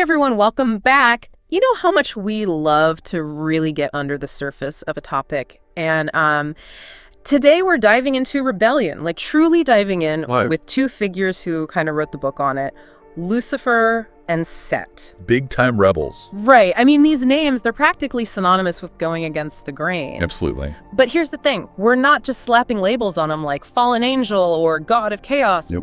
everyone, welcome back. You know how much we love to really get under the surface of a topic. And today we're diving into rebellion, like truly diving in with two figures who kind of wrote the book on it, Lucifer and Set. Big time rebels. Right. I mean, these names, they're practically synonymous with going against the grain. Absolutely. But here's the thing. We're not just slapping labels on them like fallen angel or god of chaos. Yep.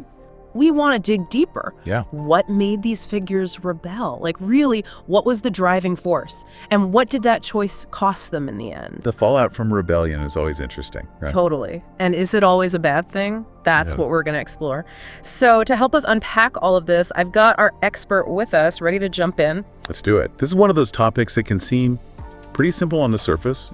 We want to dig deeper. Yeah. What made these figures rebel? Like, really, what was the driving force? And what did that choice cost them in the end? The fallout from rebellion is always interesting. Right? Totally. And is it always a bad thing? That's what we're going to explore. So to help us unpack all of this, I've got our expert with us, ready to jump in. Let's do it. This is one of those topics that can seem pretty simple on the surface,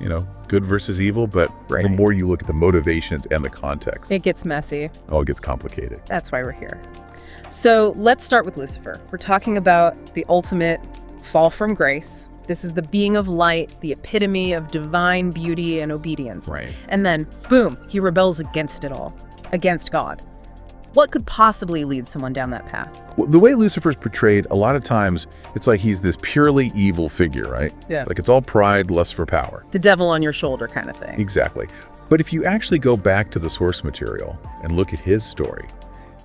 good versus evil, but the more you look at the motivations and the context, it gets messy. Oh, it gets complicated. That's why we're here. So let's start with Lucifer. We're talking about the ultimate fall from grace. This is the being of light, the epitome of divine beauty and obedience. Right. And then, boom, he rebels against it all, against God. What could possibly lead someone down that path? Well, the way Lucifer's portrayed, a lot of times, it's like he's this purely evil figure, right? Yeah. Like it's all pride, lust for power. The devil on your shoulder kind of thing. Exactly. But if you actually go back to the source material and look at his story,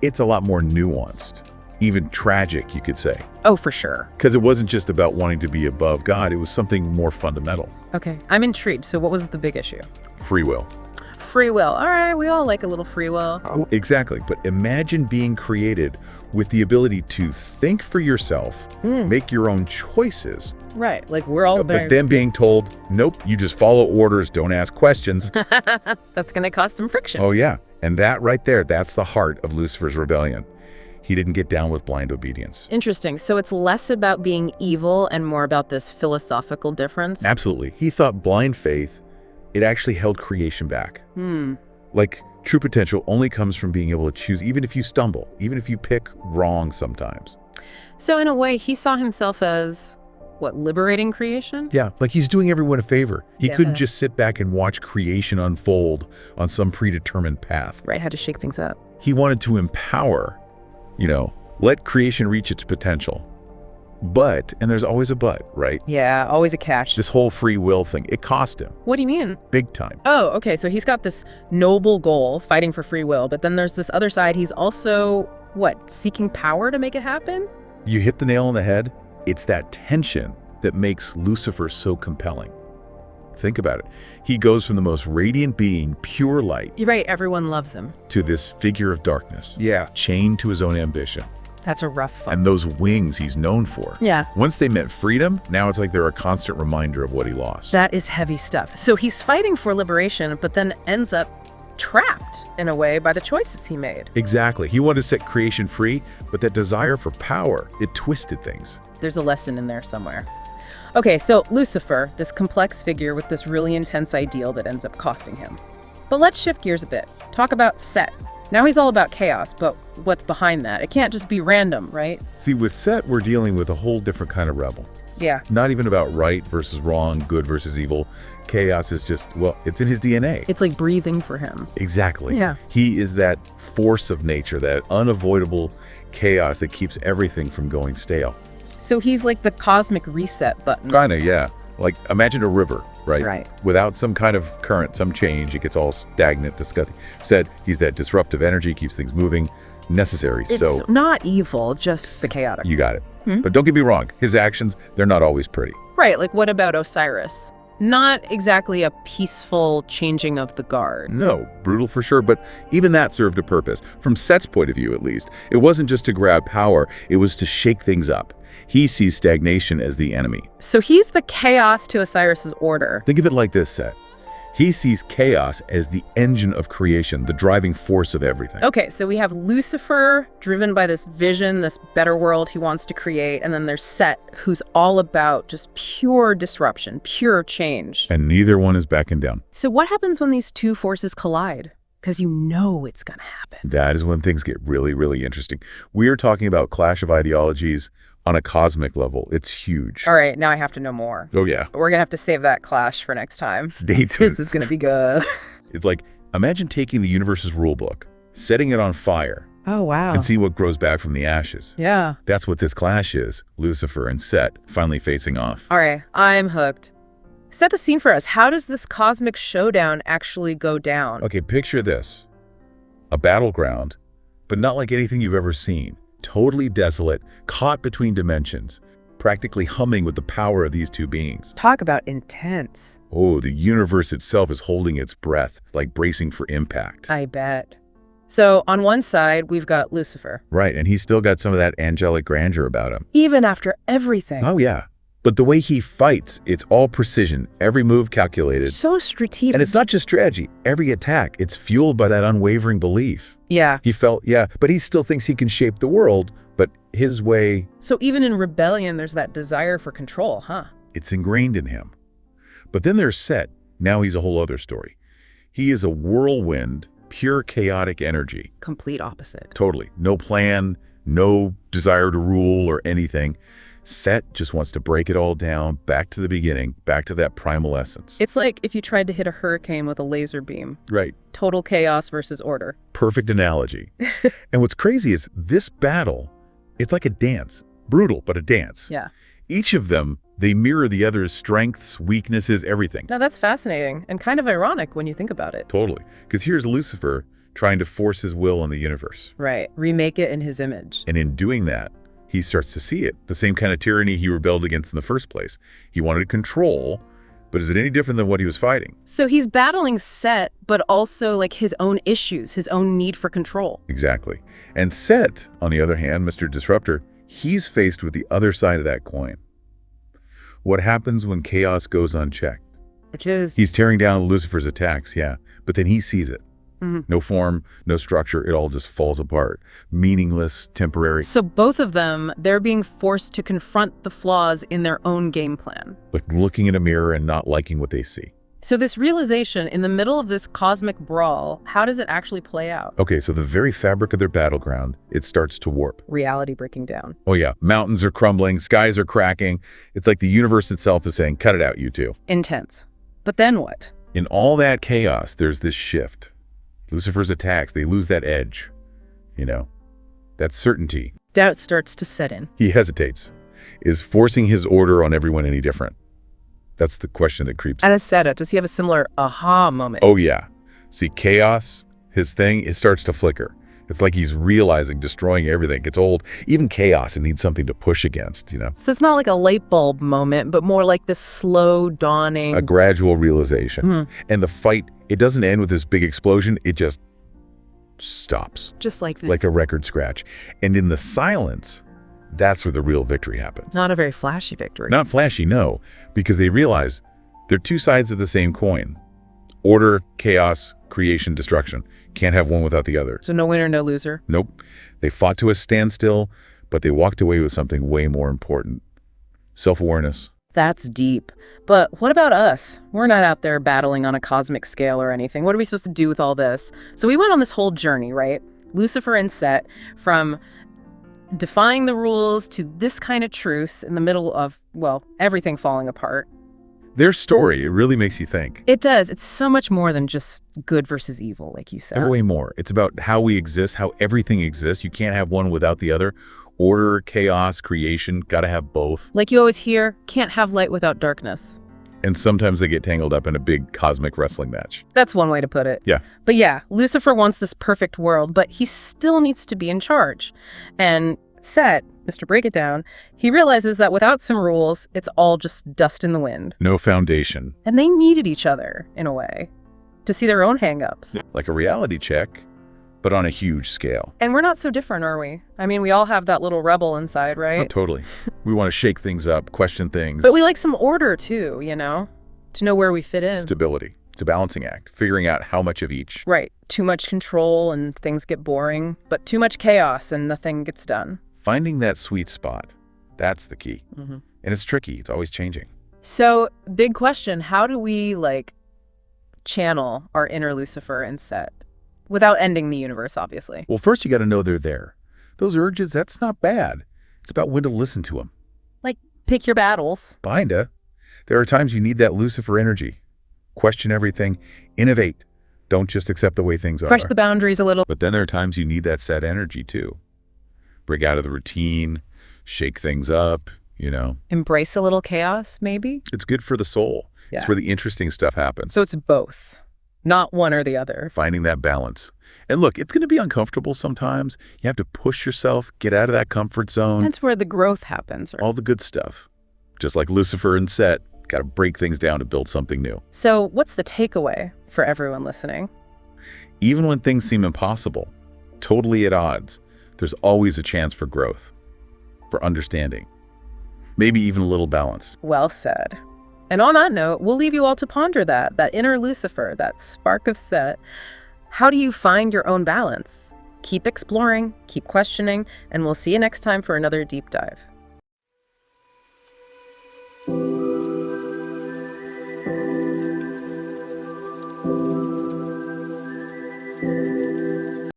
it's a lot more nuanced, even tragic, you could say. Oh, for sure. Because it wasn't just about wanting to be above God, it was something more fundamental. Okay, I'm intrigued. So what was the big issue? Free will. Free will. All right, we all like a little free will. Oh, exactly. But imagine being created with the ability to think for yourself, make your own choices. Right, like we're all But then being told, nope, you just follow orders, don't ask questions. That's going to cause some friction. Oh, yeah. And that right there, that's the heart of Lucifer's rebellion. He didn't get down with blind obedience. Interesting. So it's less about being evil and more about this philosophical difference? Absolutely. He thought blind faith, it actually held creation back. Like true potential only comes from being able to choose, even if you stumble, even if you pick wrong sometimes. So in a way, he saw himself as, what, liberating creation? Yeah, like he's doing everyone a favor. He couldn't just sit back and watch creation unfold on some predetermined path. Right, had to shake things up. He wanted to empower, let creation reach its potential. But, and there's always a but, right? Yeah, always a catch. This whole free will thing, it cost him. What do you mean? Big time. Oh, okay, so he's got this noble goal, fighting for free will, but then there's this other side. He's also, what, seeking power to make it happen? You hit the nail on the head. It's that tension that makes Lucifer so compelling. Think about it. He goes from the most radiant being, pure light. You're right, everyone loves him. To this figure of darkness. Yeah. Chained to his own ambition. That's a rough fight. And those wings he's known for. Yeah. Once they meant freedom, now it's like they're a constant reminder of what he lost. That is heavy stuff. So he's fighting for liberation, but then ends up trapped, in a way, by the choices he made. Exactly. He wanted to set creation free, but that desire for power, it twisted things. There's a lesson in there somewhere. Okay, so Lucifer, this complex figure with this really intense ideal that ends up costing him. But let's shift gears a bit. Talk about Set. Now he's all about chaos, but what's behind that? It can't just be random, right? See, with Set, we're dealing with a whole different kind of rebel. Yeah. Not even about right versus wrong, good versus evil. Chaos is just, well, it's in his DNA. It's like breathing for him. Exactly. Yeah. He is that force of nature, that unavoidable chaos that keeps everything from going stale. So he's like the cosmic reset button. Kinda, yeah. Like, imagine a river, right? Right. Without some kind of current, some change, it gets all stagnant, disgusting. Said, he's that disruptive energy, keeps things moving, necessary. It's so not evil, just the chaotic. You got it. But don't get me wrong, his actions, they're not always pretty. Right, like what about Osiris? Not exactly a peaceful changing of the guard. No, brutal for sure, but even that served a purpose. From Set's point of view, at least, it wasn't just to grab power, it was to shake things up. He sees stagnation as the enemy. So he's the chaos to Osiris's order. Think of it like this, Set. He sees chaos as the engine of creation, the driving force of everything. Okay, so we have Lucifer, driven by this vision, this better world he wants to create, and then there's Set, who's all about just pure disruption, pure change. And neither one is backing down. So what happens when these two forces collide? Because you know it's going to happen. That is when things get really, really interesting. We are talking about clash of ideologies on a cosmic level. It's huge. All right, now I have to know more. Oh, yeah. We're going to have to save that clash for next time. Stay tuned. This is going to be good. It's like, imagine taking the universe's rule book, setting it on fire, Oh, wow. And see what grows back from the ashes. Yeah. That's what this clash is, Lucifer and Set finally facing off. All right, I'm hooked. Set the scene for us. How does this cosmic showdown actually go down? Okay, picture this. A battleground, but not like anything you've ever seen. Totally desolate, caught between dimensions, practically humming with the power of these two beings. Talk about intense. Oh, the universe itself is holding its breath, like bracing for impact. I bet. So on one side, we've got Lucifer. Right, and he's still got some of that angelic grandeur about him. Even after everything. Oh, yeah. But the way he fights, it's all precision, every move calculated. So strategic. And it's not just strategy. Every attack, it's fueled by that unwavering belief. Yeah. But he still thinks he can shape the world, but his way... So even in rebellion, there's that desire for control, huh? It's ingrained in him. But then there's Set. Now he's a whole other story. He is a whirlwind, pure chaotic energy. Complete opposite. Totally. No plan, no desire to rule or anything. Set just wants to break it all down, back to the beginning, back to that primal essence. It's like if you tried to hit a hurricane with a laser beam. Right. Total chaos versus order. Perfect analogy. And what's crazy is this battle, it's like a dance. Brutal, but a dance. Yeah. Each of them, they mirror the other's strengths, weaknesses, everything. Now that's fascinating and kind of ironic when you think about it. Totally. Because here's Lucifer trying to force his will on the universe. Right. Remake it in his image. And in doing that, he starts to see it. The same kind of tyranny he rebelled against in the first place. He wanted control, but is it any different than what he was fighting? So he's battling Set, but also like his own issues, his own need for control. Exactly. And Set, on the other hand, Mr. Disruptor, he's faced with the other side of that coin. What happens when chaos goes unchecked? Which is... He's tearing down Lucifer's attacks, yeah, but then he sees it. Mm-hmm. No form, no structure, it all just falls apart. Meaningless, temporary. So both of them, they're being forced to confront the flaws in their own game plan. Like looking in a mirror and not liking what they see. So this realization, in the middle of this cosmic brawl, how does it actually play out? Okay, so the very fabric of their battleground, it starts to warp. Reality breaking down. Oh yeah, mountains are crumbling, skies are cracking. It's like the universe itself is saying, cut it out, you two. Intense. But then what? In all that chaos, there's this shift. Lucifer's attacks, they lose that edge, that certainty. Doubt starts to set in. He hesitates. Is forcing his order on everyone any different? That's the question that creeps in. Aniseta, does he have a similar aha moment? Oh yeah. See, chaos, his thing, it starts to flicker. It's like he's realizing destroying everything. It's old. Even chaos, it needs something to push against, So it's not like a light bulb moment, but more like this slow dawning. A gradual realization. Mm-hmm. And the fight, it doesn't end with this big explosion. It just stops. Just like that. Like a record scratch. And in the silence, that's where the real victory happens. Not a very flashy victory. Not flashy, no. Because they realize they're two sides of the same coin. Order, chaos, creation, destruction. Can't have one without the other. So no winner, no loser? Nope. They fought to a standstill, but they walked away with something way more important. Self-awareness. That's deep. But what about us? We're not out there battling on a cosmic scale or anything. What are we supposed to do with all this? So we went on this whole journey, right? Lucifer and Set, from defying the rules to this kind of truce in the middle of, well, everything falling apart. Their story, it really makes you think. It does. It's so much more than just good versus evil, like you said. Way more. It's about how we exist, how everything exists. You can't have one without the other. Order, chaos, creation, gotta have both. Like you always hear, can't have light without darkness. And sometimes they get tangled up in a big cosmic wrestling match. That's one way to put it. Yeah. But yeah, Lucifer wants this perfect world, but he still needs to be in charge. And Set, Mr. Break It Down, he realizes that without some rules, it's all just dust in the wind. No foundation. And they needed each other, in a way, to see their own hang-ups. Like a reality check, but on a huge scale. And we're not so different, are we? I mean, we all have that little rebel inside, right? Oh, totally. We want to shake things up, question things. But we like some order, too, to know where we fit in. Stability. It's a balancing act, figuring out how much of each. Right. Too much control and things get boring, but too much chaos and nothing gets done. Finding that sweet spot, that's the key. Mm-hmm. And it's tricky. It's always changing. So, big question. How do we, channel our inner Lucifer and Set? Without ending the universe, obviously. Well, first you got to know they're there. Those urges, that's not bad. It's about when to listen to them. Like, pick your battles. Kinda. There are times you need that Lucifer energy. Question everything. Innovate. Don't just accept the way things are. Push the boundaries a little. But then there are times you need that set energy too. Break out of the routine, shake things up, Embrace a little chaos, maybe? It's good for the soul. Yeah. It's where the interesting stuff happens. So it's both, not one or the other. Finding that balance. And look, it's going to be uncomfortable sometimes. You have to push yourself, get out of that comfort zone. That's where the growth happens. Right? All the good stuff. Just like Lucifer and Set, got to break things down to build something new. So what's the takeaway for everyone listening? Even when things seem impossible, totally at odds, there's always a chance for growth, for understanding, maybe even a little balance. Well said. And on that note, we'll leave you all to ponder that inner Lucifer, that spark of Set. How do you find your own balance? Keep exploring, keep questioning, and we'll see you next time for another deep dive.